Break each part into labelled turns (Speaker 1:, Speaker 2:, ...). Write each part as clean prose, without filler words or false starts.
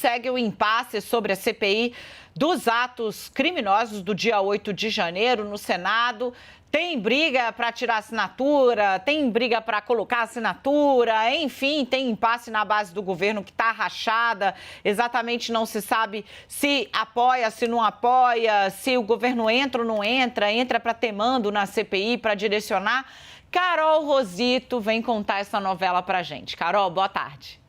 Speaker 1: segue o impasse sobre a CPI dos atos criminosos do dia 8 de janeiro no Senado. Tem briga para tirar assinatura, tem briga para colocar assinatura, enfim, tem impasse na base do governo que está rachada. Exatamente não se sabe se apoia, se não apoia, se o governo entra ou não entra para ter mando na CPI para direcionar. Carol Rosito vem contar essa novela pra gente. Carol, boa tarde.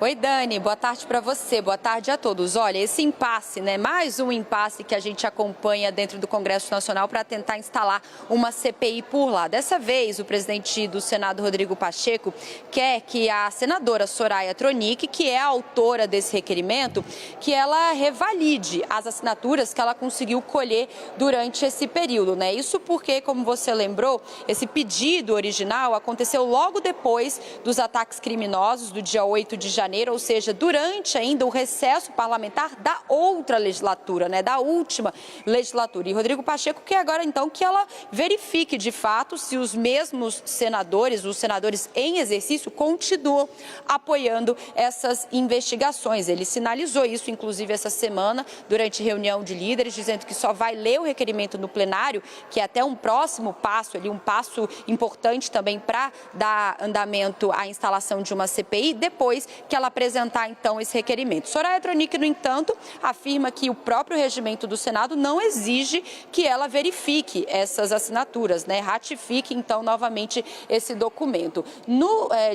Speaker 2: Oi, Dani, boa tarde para você, boa tarde a todos. Olha, esse impasse, né? Mais um impasse que a gente acompanha dentro do Congresso Nacional para tentar instalar uma CPI por lá. Dessa vez, o presidente do Senado, Rodrigo Pacheco, quer que a senadora Soraya Tronic, que é a autora desse requerimento, que ela revalide as assinaturas que ela conseguiu colher durante esse período, né? Isso porque, como você lembrou, esse pedido original aconteceu logo depois dos ataques criminosos do dia 8 de janeiro, ou seja, durante ainda o recesso parlamentar da outra legislatura, né, da última legislatura. E Rodrigo Pacheco quer agora, então, que ela verifique, de fato, se os mesmos senadores, os senadores em exercício, continuam apoiando essas investigações. Ele sinalizou isso, inclusive, essa semana, durante reunião de líderes, dizendo que só vai ler o requerimento no plenário, que é até um próximo passo, ali, um passo importante também para dar andamento à instalação de uma CPI, depois que ela apresentar, então, esse requerimento. Soraya Tronic, no entanto, afirma que o próprio regimento do Senado não exige que ela verifique essas assinaturas, né? Ratifique, então, novamente esse documento.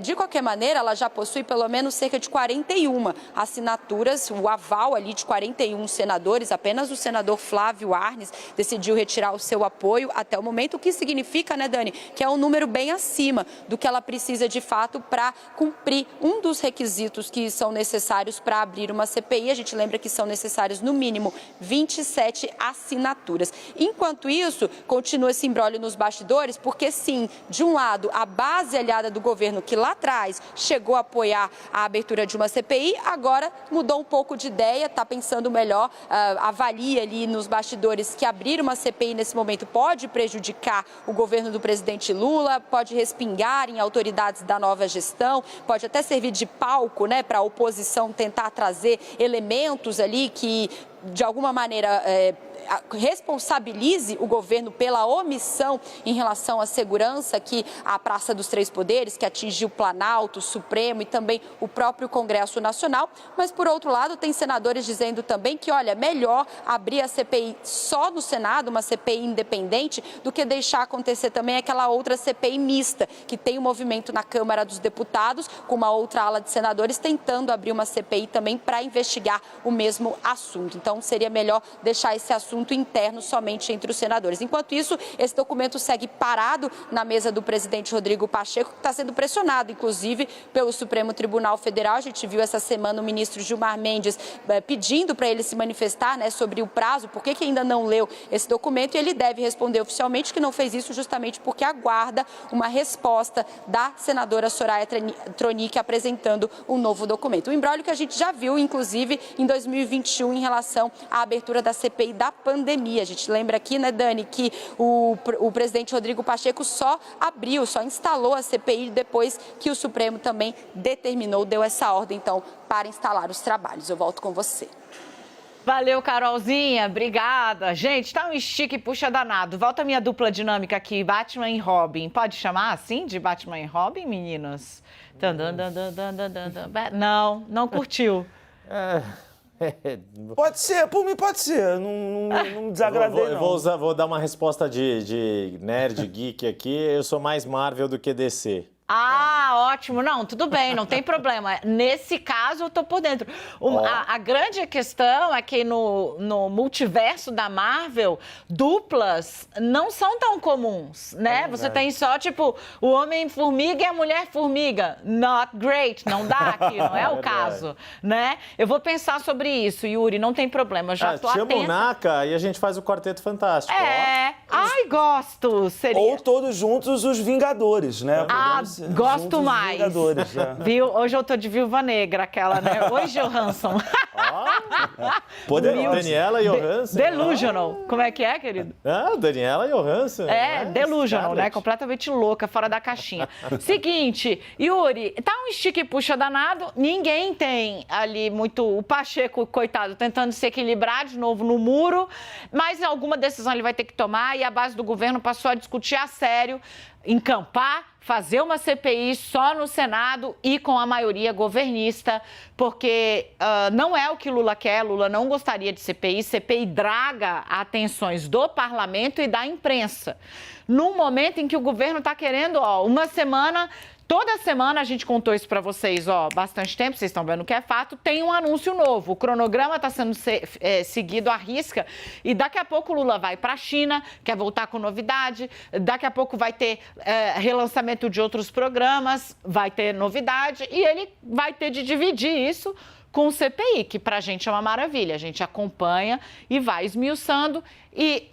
Speaker 2: De qualquer maneira, ela já possui pelo menos cerca de 41 assinaturas, o aval ali de 41 senadores. Apenas o senador Flávio Arnes decidiu retirar o seu apoio até o momento, o que significa, né, Dani, que é um número bem acima do que ela precisa, de fato, para cumprir um dos requisitos que são necessários para abrir uma CPI. A gente lembra que são necessários, no mínimo, 27 assinaturas. Enquanto isso, continua esse imbróglio nos bastidores, porque, sim, de um lado, a base aliada do governo, que lá atrás chegou a apoiar a abertura de uma CPI, agora mudou um pouco de ideia, está pensando melhor, avalia ali nos bastidores que abrir uma CPI nesse momento pode prejudicar o governo do presidente Lula, pode respingar em autoridades da nova gestão, pode até servir de palco, né, para a oposição tentar trazer elementos ali que, de alguma maneira, responsabilize o governo pela omissão em relação à segurança que a Praça dos Três Poderes, que atingiu o Planalto, o Supremo e também o próprio Congresso Nacional. Mas, por outro lado, tem senadores dizendo também que, olha, melhor abrir a CPI só no Senado, uma CPI independente, do que deixar acontecer também aquela outra CPI mista, que tem um movimento na Câmara dos Deputados, com uma outra ala de senadores tentando abrir uma CPI também para investigar o mesmo assunto. Então, seria melhor deixar esse assunto interno somente entre os senadores. Enquanto isso, esse documento segue parado na mesa do presidente Rodrigo Pacheco, que está sendo pressionado, inclusive, pelo Supremo Tribunal Federal. A gente viu essa semana o ministro Gilmar Mendes pedindo para ele se manifestar, né, sobre o prazo, por que ainda não leu esse documento, e ele deve responder oficialmente que não fez isso justamente porque aguarda uma resposta da senadora Soraya Tronic apresentando um novo documento. Um imbróglio que a gente já viu, inclusive, em 2021, em relação à abertura da CPI da pandemia. A gente lembra aqui, né, Dani, que o presidente Rodrigo Pacheco só instalou a CPI depois que o Supremo também deu essa ordem, então, para instalar os trabalhos. Eu volto com você.
Speaker 1: Valeu, Carolzinha, obrigada. Gente, tá um estica e puxa danado. Volta a minha dupla dinâmica aqui, Batman e Robin. Pode chamar assim, de Batman e Robin, meninos? Não curtiu.
Speaker 3: Pode ser, por mim pode ser, não me desagradei não.
Speaker 4: Vou dar uma resposta de nerd geek aqui, eu sou mais Marvel do que DC.
Speaker 1: Ah, ótimo. Não, tudo bem, não tem problema. Nesse caso, eu tô por dentro. A grande questão é que no multiverso da Marvel, duplas não são tão comuns, né? Você tem só, tipo, o Homem-Formiga e a Mulher-Formiga. Not great, não dá aqui, não é o caso, né? Eu vou pensar sobre isso, Yuri, não tem problema, eu já tô atenta.
Speaker 4: Chama o Naka e a gente faz o Quarteto Fantástico.
Speaker 1: Ai, gosto. Seria...
Speaker 3: Ou todos juntos os Vingadores, né?
Speaker 1: Gosto mais. Viu? Hoje eu tô de Viúva Negra, aquela, né? Oi, Johansson.
Speaker 4: Daniela Johansen.
Speaker 1: Delusional. Como é que é, querido?
Speaker 4: Daniela Johansen.
Speaker 1: Delusional, né? Completamente louca, fora da caixinha. Seguinte, Yuri, tá um estica e puxa danado, ninguém tem ali muito... O Pacheco, coitado, tentando se equilibrar de novo no muro, mas alguma decisão ele vai ter que tomar e a base do governo passou a discutir a sério, encampar, fazer uma CPI só no Senado e com a maioria governista, porque não é o que Lula quer, Lula não gostaria de CPI, CPI draga atenções do parlamento e da imprensa. Num momento em que o governo está querendo, uma semana... Toda semana a gente contou isso para vocês, bastante tempo, vocês estão vendo que é fato, tem um anúncio novo. O cronograma está sendo seguido à risca e daqui a pouco o Lula vai para a China, quer voltar com novidade, daqui a pouco vai ter relançamento de outros programas, vai ter novidade e ele vai ter de dividir isso com o CPI, que para a gente é uma maravilha. A gente acompanha e vai esmiuçando e,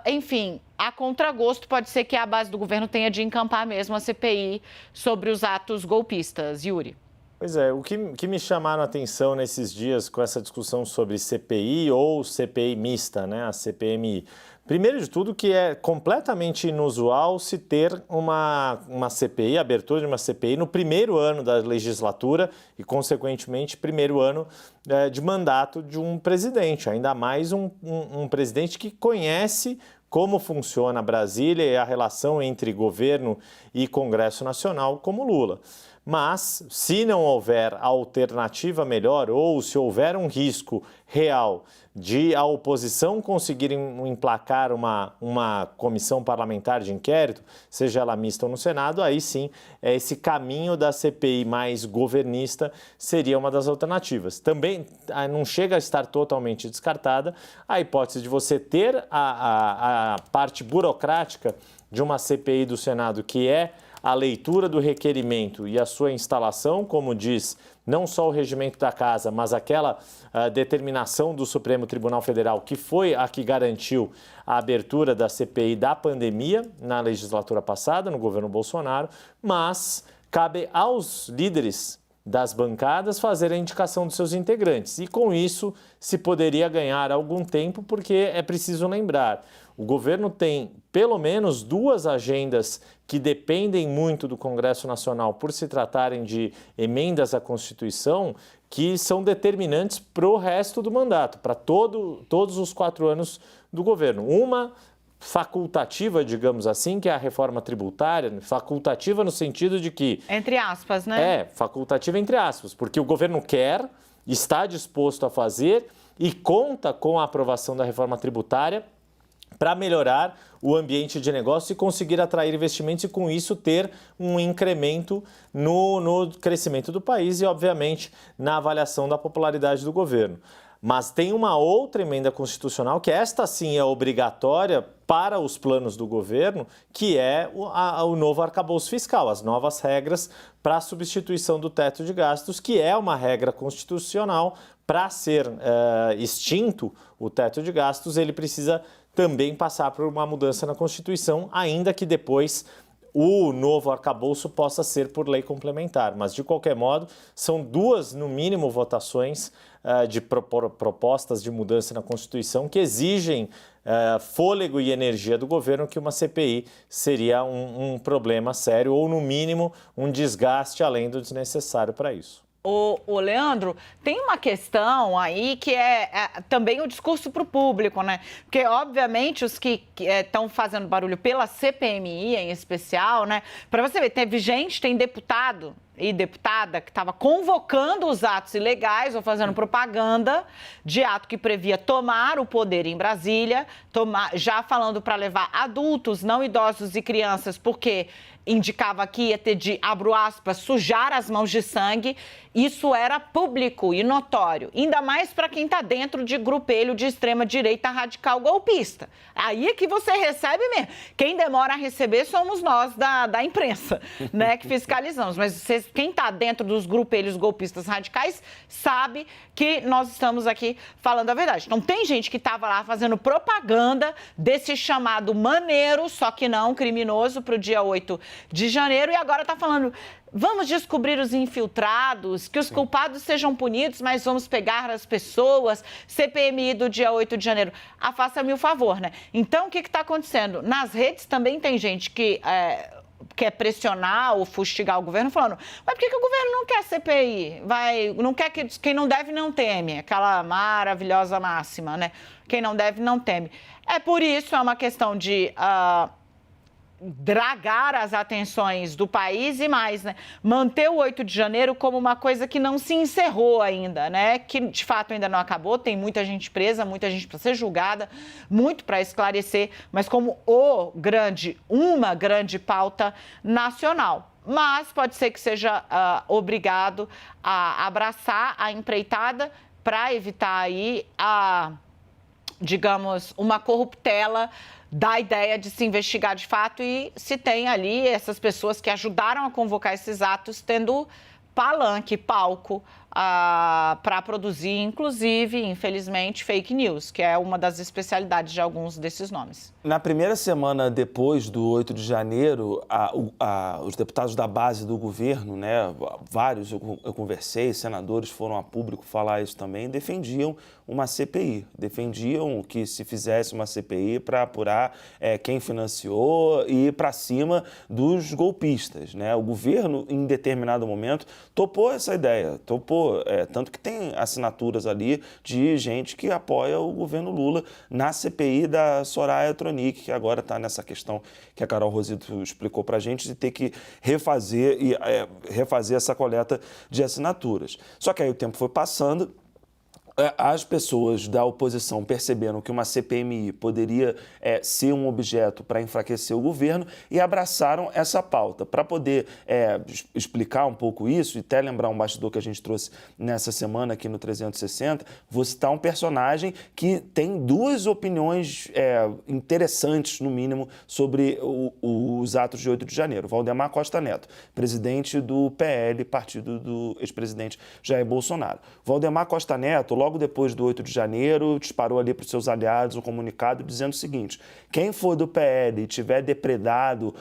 Speaker 1: enfim, a contragosto pode ser que a base do governo tenha de encampar mesmo a CPI sobre os atos golpistas. Yuri.
Speaker 4: Pois é, o que me chamaram a atenção nesses dias com essa discussão sobre CPI ou CPI mista, né, a CPMI. Primeiro de tudo, que é completamente inusual se ter uma CPI, a abertura de uma CPI no primeiro ano da legislatura e, consequentemente, primeiro ano de mandato de um presidente, ainda mais um presidente que conhece como funciona Brasília e a relação entre governo e Congresso Nacional, como Lula. Mas, se não houver alternativa melhor ou se houver um risco real de a oposição conseguir emplacar uma comissão parlamentar de inquérito, seja ela mista ou no Senado, aí sim, esse caminho da CPI mais governista seria uma das alternativas. Também não chega a estar totalmente descartada a hipótese de você ter a parte burocrática de uma CPI do Senado, que é a leitura do requerimento e a sua instalação, como diz não só o regimento da Casa, mas aquela determinação do Supremo Tribunal Federal, que foi a que garantiu a abertura da CPI da pandemia na legislatura passada, no governo Bolsonaro, mas cabe aos líderes das bancadas fazer a indicação dos seus integrantes. E com isso se poderia ganhar algum tempo, porque é preciso lembrar, o governo tem pelo menos 2 agendas que dependem muito do Congresso Nacional por se tratarem de emendas à Constituição, que são determinantes para o resto do mandato, para todos os 4 anos do governo. Uma facultativa, digamos assim, que é a reforma tributária, facultativa no sentido de que...
Speaker 1: Entre aspas, né?
Speaker 4: Facultativa entre aspas, porque o governo quer, está disposto a fazer e conta com a aprovação da reforma tributária para melhorar o ambiente de negócio e conseguir atrair investimentos e, com isso, ter um incremento no crescimento do país e, obviamente, na avaliação da popularidade do governo. Mas tem uma outra emenda constitucional, que esta sim é obrigatória para os planos do governo, que é o novo arcabouço fiscal, as novas regras para a substituição do teto de gastos, que é uma regra constitucional. Para ser extinto o teto de gastos, ele precisa também passar por uma mudança na Constituição, ainda que depois o novo arcabouço possa ser por lei complementar. Mas, de qualquer modo, são 2, no mínimo, votações de propostas de mudança na Constituição que exigem fôlego e energia do governo, que uma CPI seria um problema sério ou, no mínimo, um desgaste além do desnecessário para isso.
Speaker 1: Ô, Leandro, tem uma questão aí que é também o discurso para o público, né? Porque, obviamente, os que estão fazendo barulho pela CPMI em especial, né? Para você ver, tem deputado e deputada que estava convocando os atos ilegais ou fazendo propaganda de ato que previa tomar o poder em Brasília, já falando para levar adultos, não idosos e crianças, porque indicava que ia ter de, abro aspas, sujar as mãos de sangue. Isso era público e notório, ainda mais para quem está dentro de grupelho de extrema-direita radical golpista. Aí é que você recebe mesmo. Quem demora a receber somos nós da imprensa, né, que fiscalizamos. Mas você quem está dentro dos grupelhos golpistas radicais sabe que nós estamos aqui falando a verdade. Então, tem gente que estava lá fazendo propaganda desse chamado maneiro, só que não criminoso, para o dia 8 de janeiro, e agora está falando: vamos descobrir os infiltrados, que os culpados sejam punidos, mas vamos pegar as pessoas. CPMI do dia 8 de janeiro. Faça-me o favor, né? Então, o que está acontecendo? Nas redes também tem gente que quer pressionar ou fustigar o governo, falando: mas por que o governo não quer CPI? Não quer que quem não deve não teme, aquela maravilhosa máxima, né? Quem não deve não teme. Por isso, é uma questão de dragar as atenções do país e mais, né? Manter o 8 de janeiro como uma coisa que não se encerrou ainda, né? Que de fato ainda não acabou, tem muita gente presa, muita gente para ser julgada, muito para esclarecer, mas como uma grande pauta nacional. Mas pode ser que seja obrigado a abraçar a empreitada para evitar aí digamos, uma corruptela da ideia de se investigar de fato e se tem ali essas pessoas que ajudaram a convocar esses atos tendo palanque, palco para produzir, inclusive, infelizmente, fake news, que é uma das especialidades de alguns desses nomes.
Speaker 3: Na primeira semana depois do 8 de janeiro, os deputados da base do governo, né, vários eu conversei, senadores foram a público falar isso também, defendiam uma CPI, defendiam que se fizesse uma CPI para apurar quem financiou e ir para cima dos golpistas, né? O governo, em determinado momento, topou essa ideia, tanto que tem assinaturas ali de gente que apoia o governo Lula na CPI da Soraya Tronic, que agora está nessa questão que a Carol Rosito explicou para a gente, de ter que refazer essa coleta de assinaturas. Só que aí o tempo foi passando. As pessoas da oposição perceberam que uma CPMI poderia ser um objeto para enfraquecer o governo e abraçaram essa pauta. Para poder explicar um pouco isso e até lembrar um bastidor que a gente trouxe nessa semana aqui no 360, vou citar um personagem que tem duas opiniões interessantes, no mínimo, sobre os atos de 8 de janeiro. Valdemar Costa Neto, presidente do PL, partido do ex-presidente Jair Bolsonaro. Valdemar Costa Neto, logo depois do 8 de janeiro, disparou ali para os seus aliados um comunicado dizendo o seguinte: quem for do PL e tiver depredado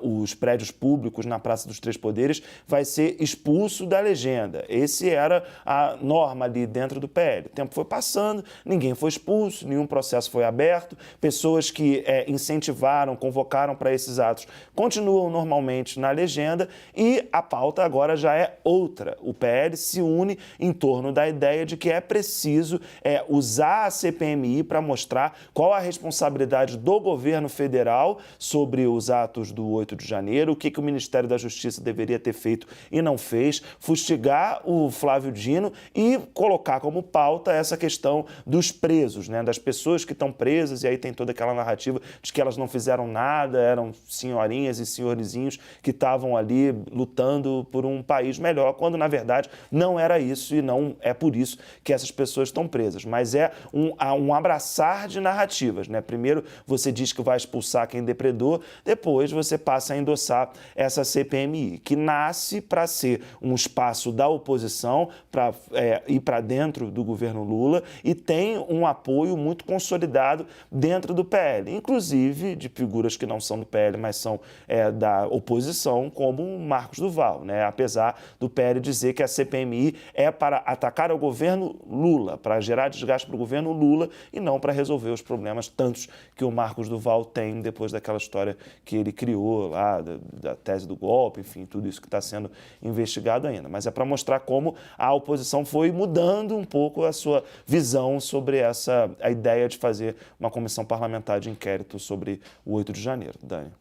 Speaker 3: os prédios públicos na Praça dos Três Poderes vai ser expulso da legenda. Esse era a norma ali dentro do PL. O tempo foi passando, ninguém foi expulso, nenhum processo foi aberto, pessoas que incentivaram, convocaram para esses atos continuam normalmente na legenda e a pauta agora já é outra. O PL se une em torno da ideia de que é preciso usar a CPMI para mostrar qual a responsabilidade do governo federal sobre os atos do 8 de janeiro, o que o Ministério da Justiça deveria ter feito e não fez, fustigar o Flávio Dino e colocar como pauta essa questão dos presos, né, das pessoas que estão presas, e aí tem toda aquela narrativa de que elas não fizeram nada, eram senhorinhas e senhorizinhos que estavam ali lutando por um país melhor, quando na verdade não era isso e não é por isso que essas pessoas estão presas, mas é um abraçar de narrativas, né? Primeiro você diz que vai expulsar quem depredou, depois você passa a endossar essa CPMI, que nasce para ser um espaço da oposição, para ir para dentro do governo Lula e tem um apoio muito consolidado dentro do PL, inclusive de figuras que não são do PL, mas são da oposição, como o Marcos Duval, né? Apesar do PL dizer que a CPMI é para atacar o governo Lula, para gerar desgaste para o governo Lula e não para resolver os problemas tantos que o Marcos Duval tem depois daquela história que ele criou lá, da tese do golpe, enfim, tudo isso que está sendo investigado ainda. Mas é para mostrar como a oposição foi mudando um pouco a sua visão sobre a ideia de fazer uma comissão parlamentar de inquérito sobre o 8 de janeiro. Dani.